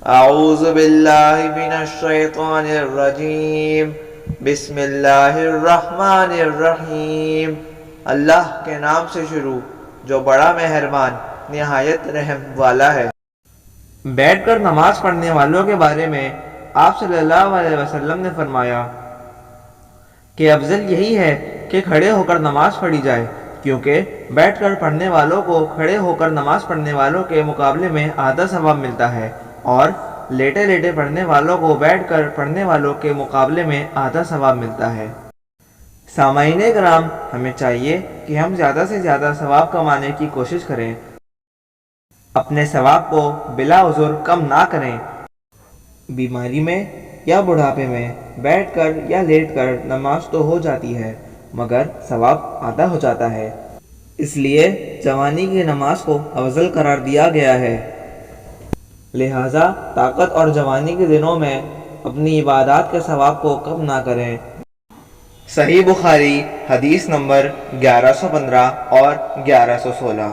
اعوذ باللہ من الشیطان الرجیم، بسم اللہ الرحمن الرحیم۔ اللہ کے نام سے شروع جو بڑا مہربان نہایت رحم والا ہے۔ بیٹھ کر نماز پڑھنے والوں کے بارے میں آپ صلی اللہ علیہ وسلم نے فرمایا کہ افضل یہی ہے کہ کھڑے ہو کر نماز پڑھی جائے، کیونکہ بیٹھ کر پڑھنے والوں کو کھڑے ہو کر نماز پڑھنے والوں کے مقابلے میں آدھا ثواب ملتا ہے، اور لیٹے لیٹے پڑھنے والوں کو بیٹھ کر پڑھنے والوں کے مقابلے میں آدھا ثواب ملتا ہے۔ سامعین کرام، ہمیں چاہیے کہ ہم زیادہ سے زیادہ ثواب کمانے کی کوشش کریں، اپنے ثواب کو بلا عذر کم نہ کریں۔ بیماری میں یا بڑھاپے میں بیٹھ کر یا لیٹ کر نماز تو ہو جاتی ہے، مگر ثواب آدھا ہو جاتا ہے، اس لیے جوانی کی نماز کو افضل قرار دیا گیا ہے۔ لہٰذا طاقت اور جوانی کے دنوں میں اپنی عبادات کے ثواب کو کم نہ کریں۔ صحیح بخاری حدیث نمبر 1115 اور 1116۔